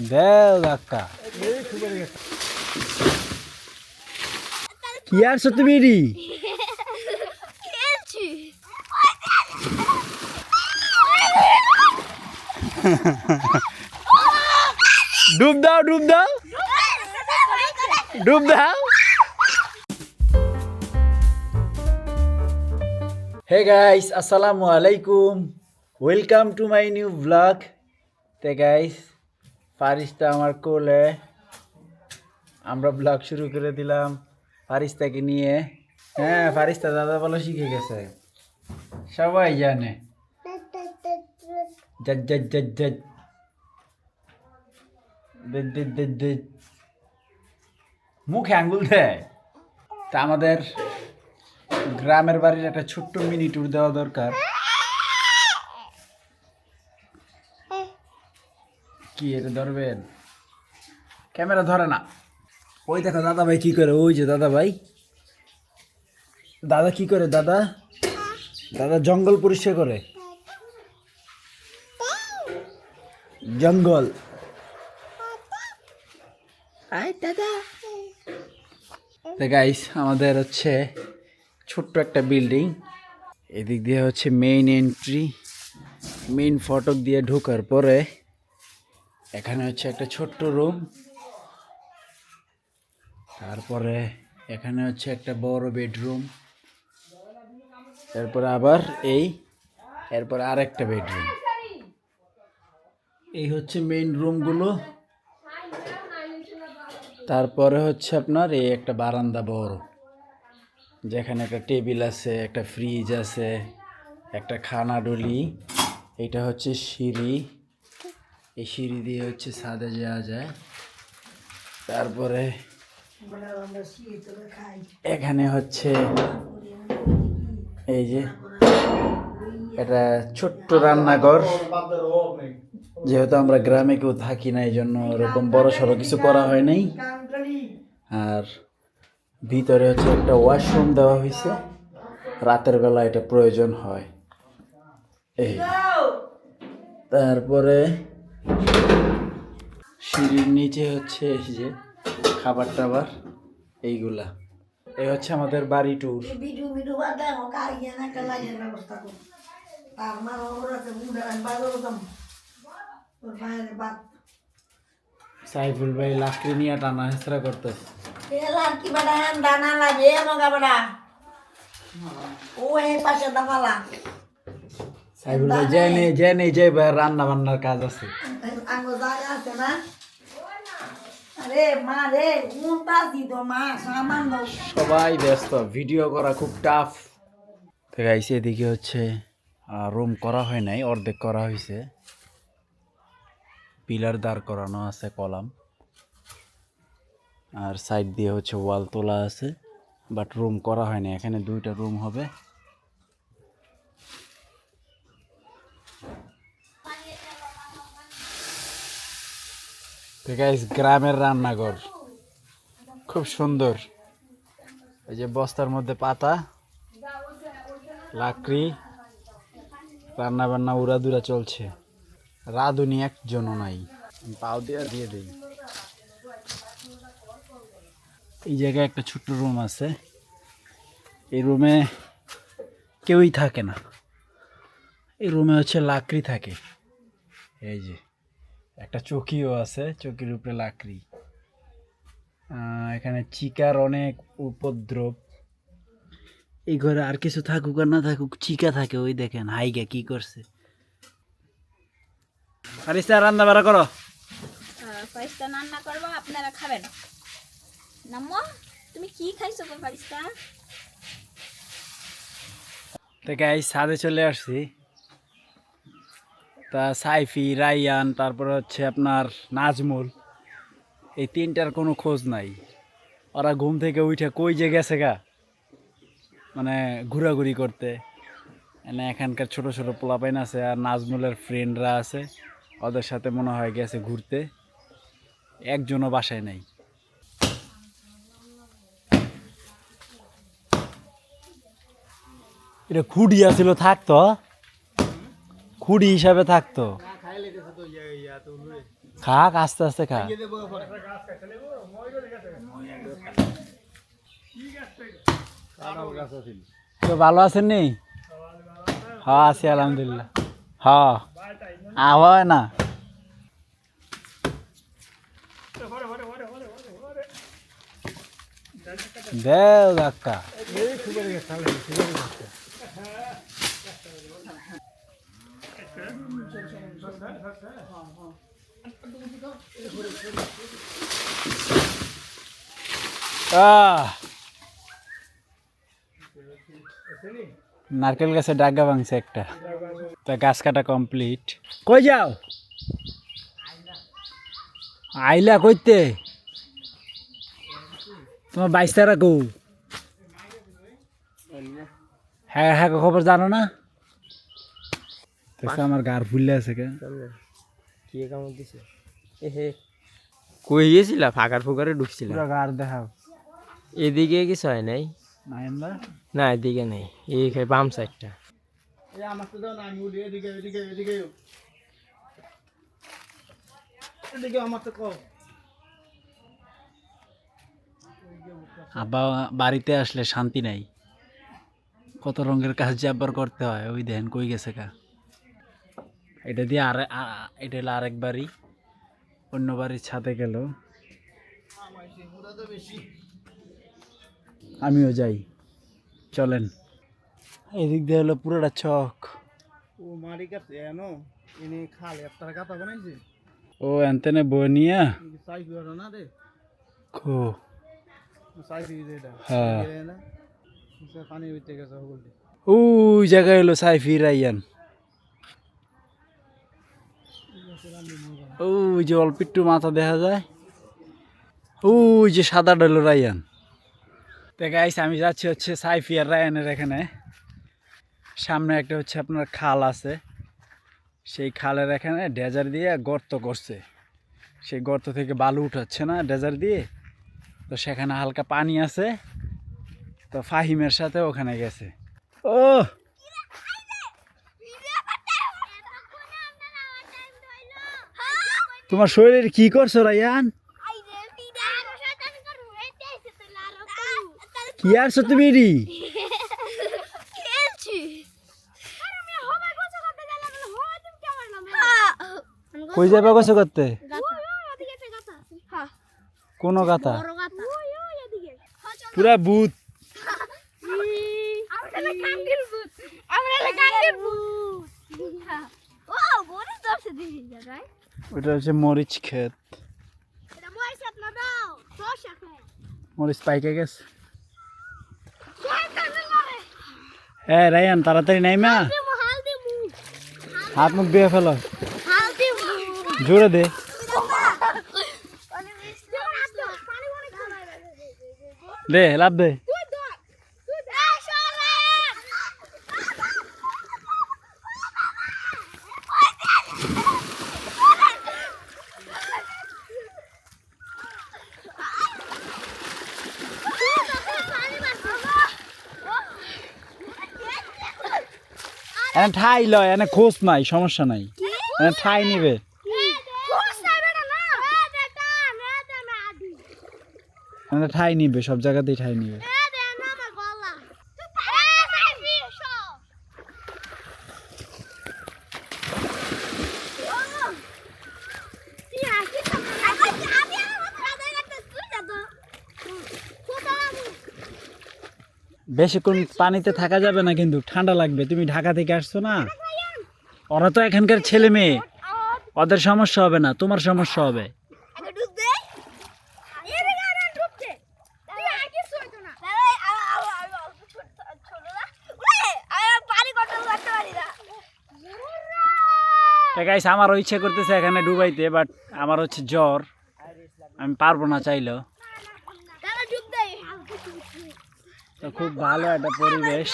দেও ধাক্কা কি আর তুমি রি ডুব দাও ডুব দাও ডুব দাও হে গাইস আসসালামু আলাইকুম welcome to my new blog তে গাইস ফারিস্তা আমার কোলে আমরা ব্লগ শুরু করে দিলাম ফারিস্তাকে নিয়ে হ্যাঁ ফারিস্তা দাদা বলা শিখে গেছে সবাই জানে জজ জজ জজ জজ মুখে আঙ্গুল দেয় তা আমাদের গ্রামের বাড়ির একটা ছোট্ট মিনি ট্যুর দেওয়া দরকার কি এটা ধরবেন ক্যামেরা ধরে না ওই দেখো দাদা ভাই কি করে ওই যে দাদা ভাই দাদা কি করে দাদা দাদা জঙ্গল পরিষ্কার করে জঙ্গল তো গাইস আমাদের হচ্ছে ছোট্ট একটা বিল্ডিং এদিক দিয়ে হচ্ছে মেইন এন্ট্রি মেইন ফটক দিয়ে ঢোকার পরে এখানে হচ্ছে একটা ছোট্ট রুম তারপরে এখানে হচ্ছে একটা বড় বেডরুম এরপরে আবার এরপরে আর একটা বেডরুম এই হচ্ছে মেইন রুমগুলো তারপরে হচ্ছে আপনার এই একটা বারান্দা বড় যেখানে একটা টেবিল আছে একটা ফ্রিজ আছে একটা খানা ডলি এটা হচ্ছে সিঁড়ি এই সিঁড়ি দিয়ে হচ্ছে ছাদে যাওয়া যায় তারপরে এখানে হচ্ছে এই যে এটা ছোট্ট রান্নাঘর যেহেতু আমরা গ্রামে কেউ থাকি না এই জন্য ওরকম বড় সড়ো কিছু করা হয় নাই আর ভিতরে হচ্ছে একটা ওয়াশরুম দেওয়া হয়েছে রাতের বেলা এটা প্রয়োজন হয় এই তারপরে সিঁড়ির নিচে হচ্ছে এই যে খাবার টাবার এইগুলা এই হচ্ছে আমাদের বাড়ি ট্যুর সাইফুল ভাই লাকড়ি নিয়ে টানা হেসরা করতেছে সাইফুল ভাই যে রান্না বান্নার কাজ আছে সবাই ব্যস্ত ভিডিও করা খুব টাফ তো গাইস এদিকে হচ্ছে রুম করা হয় নাই অর্ধেক করা হয়েছে পিলার দাঁড় করানো আছে কলাম আর সাইড দিয়ে হচ্ছে ওয়াল তোলা আছে বাট রুম করা হয়নি এখানে দুইটা রুম হবে তো গাইস গ্রামের রান্নাঘর খুব সুন্দর এই যে বস্তার মধ্যে পাতা লাকড়ি রান্না বান্না উড়াদুরা চলছে রাঁধুনি একজনও নাই পাও দিয়ে দিই এই জায়গায় একটা ছোট্ট রুম আছে এই রুমে কেউই থাকে না এই রুমে হচ্ছে লাকড়ি থাকে এই যে একটা চৌকিও আছে চৌকির উপরে লাকড়ি এখানে চিকার অনেক উপদ্রব এই ঘরে আর কিছু থাকুক আর না থাকুক চিকা থাকে ওই দেখেন হাইগা কি করছে ফারিস্তা রান্না বাড়া করো ফারিস্তা রান্না করবো আপনারা খাবেন নাম্মো তুমি কি খাইছো গো ফারিস্তা তো গাইস ছাদে চলে আসছি তা সাইফি রাইয়ান তারপর হচ্ছে আপনার নাজমুল এই তিনটার কোনো খোঁজ নাই ওরা ঘুম থেকে উঠে কই যে গেছে গা মানে ঘোরাঘুরি করতে মানে এখানকার ছোট ছোট পোলাপাইন আছে আর নাজমুলের ফ্রেন্ডরা আছে ওদের সাথে মনে হয় গেছে ঘুরতে একজনও বাসায় নাই এটা খুঁড়ি আছিল থাকতো খুঁড়ি হিসাবে থাকতো খাক আস্তে আস্তে খা তো ভালো আছেন নি হ্যাঁ আছি আলহামদুলিল্লাহ হ্যাঁ আওয়ায় না দেও কাকা নারকেল গাছে ডাগা ভাঙছে একটা তা গাছ কাটা কমপ্লিট কই যাও আইলা কইতে তোমার বাইশটা রাখো হ্যাঁ হ্যাঁ খবর জানো না দেখছো আমার গার ফুললে আছে কে কি কামড় দিছে এহে কই গেছিলা ফাঁকার ফুকারে ঢুকছিলা পুরো গার দেখাও এদিকে কিছু হয় নাই নাই আমরা না এদিকে নেই এই বাম সাইডটা আমার তো না আমি উড়ি এদিকে এদিকে এদিকে এদিকে আমার তো কও আব্বা বাড়িতে আসলে শান্তি নাই কত রঙের কাজ যে আবার করতে হয় ওই দেখেন কই গেছে কা এটা দিয়ে এটা হলো আরেক বাড়ি অন্য বাড়ির ছাদে গেল আমিও যাই চলেন এদিক দিয়ে হলো পুরোটা চক ও মারি কাছে এনো ইনি খাল একটা কাটা বানাইছে ও এনতেনে বনিয়া সাইজ বড় না রে খো সাইজ দিতে এটা হ্যাঁ না সে পানি উঠতে গেছে হগলটি ওই জায়গায় হলো সাইফি রাইয়ান ওই যে অল্প একটু মাথা দেখা যায় ওই যে সাদা হলো রাইয়ান তো গাইস আমি যাচ্ছি হচ্ছে সাইফি আর রায়ানের এখানে সামনে একটা হচ্ছে আপনার খাল আছে সেই খালের এখানে ডেজার দিয়ে গর্ত করছে সেই গর্ত থেকে বালু উঠাচ্ছে না ডেজার দিয়ে তো সেখানে হালকা পানি আছে তো ফাহিমের সাথে ওখানে গেছে ও তোমার শরীরে কি করছো রায়ান কি আরছো তুমি রি কই যাবে কইছো করতে কোন গাতা পুরা ভূত ওটা হচ্ছে মরিচ ক্ষেত মরিচ পাইকে গেছে হ্যাঁ রায়ান তাড়াতাড়ি নাই মা হাত মুখ দিয়ে ফেলো জোরে দে দে লাভ দে এনে ঠাই লয় এনে খোঁজ নাই সমস্যা নাই এনে ঠাই নিবে এনে ঠাই নিবে সব জায়গাতেই ঠাই নিবে বেশিক্ষণ পানিতে থাকা যাবে না কিন্তু ঠান্ডা লাগবে তুমি ঢাকা থেকে আসছো না ওরা তো এখানকার ছেলে মেয়ে ওদের সমস্যা হবে না তোমার সমস্যা হবে গাইস আমারও ইচ্ছে করতেছে এখানে ডুবাইতে বাট আমার হচ্ছে জ্বর আমি পারবো না চাইলেও তো খুব ভালো একটা পরিবেশ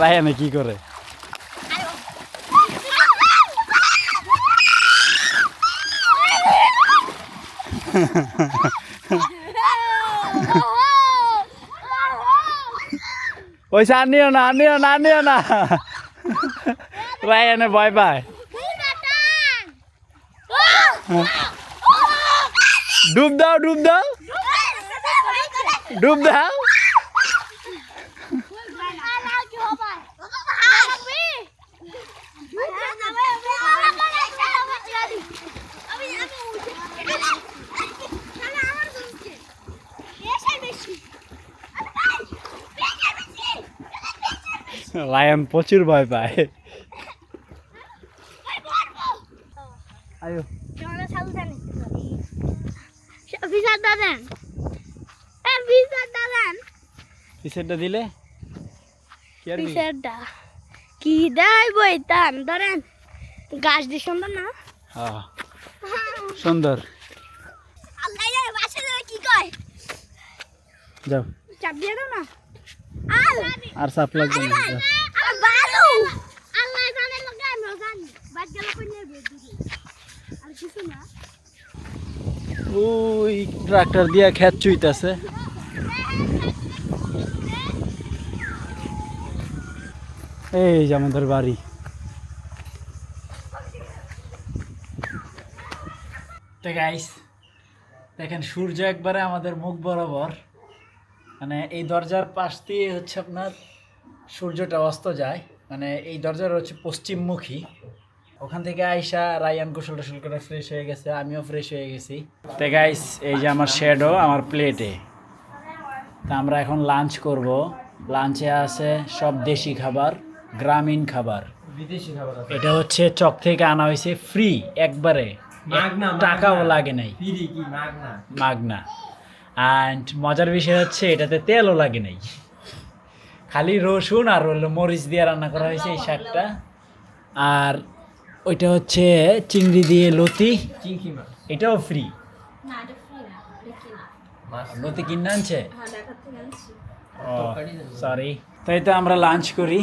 রায়ানে কি করে ওইসা আনিও না রায়ানে ভয় পায় ডুব দাও ডুব দাও ডুব দাও। লায়ন প্রচুর ভয় পায়। আয়ো পিছেরটা দিলে কি আর কি? কি দেয় বইতাম ধরেন গাছ দিয়ে সুন্দর না হ্যাঁ, সুন্দর। আল্লাহ জানে বাসা যাবে কি কয় যাও, চাপ দিয়ে দাও না আর চাপ লাগবে না, যাও। আর বালু আল্লাহ জানে লোকে আমরা জানি বাদ গেল কই নেবে দিদি আর কিছু না ওই ট্রাক্টর দিয়া খেত চুইতাছে। এই যে আমাদের বাড়ি। তো গাইস দেখেন সূর্য একবারে আমাদের মুখ বরাবর, মানে এই দরজার পাশ দিয়ে হচ্ছে আপনার সূর্যটা অস্ত যায়, মানে এই দরজার হচ্ছে পশ্চিমমুখী। ওখান থেকে আইসা রায়ান গোসল টোসল করে ফ্রেশ হয়ে গেছে, আমিও ফ্রেশ হয়ে গেছি। তো গাইস এই যে আমার শ্যাডো আমার প্লেটে। তা আমরা এখন লাঞ্চ করব। লাঞ্চে আছে সব দেশি খাবার, গ্রামীণ খাবার। বিদেশি খাবার আছে। এটা হচ্ছে চক থেকে আনা হয়েছে ফ্রি, একবারে মাগনা, টাকাও মাগনা। লাগে নাই, ফিরি কি মাগনা? মাগনা। অ্যান্ড মজার বিষয় হচ্ছে এটাতে তেলও লাগে নাই, খালি রসুন আর হলো মরিচ দিয়ে রান্না করা হয়েছে এই শাকটা। আর ওইটা হচ্ছে চিংড়ি দিয়ে লতি, চিংকি মাছ। এটাও ফ্রি। না এটা ফ্রি না, এটা কিনা। মাছ। লতি কিনে আনছে, হ্যাঁ ঢাকা থেকে আনছি। সরি। তাই তো আমরা লাঞ্চ করি।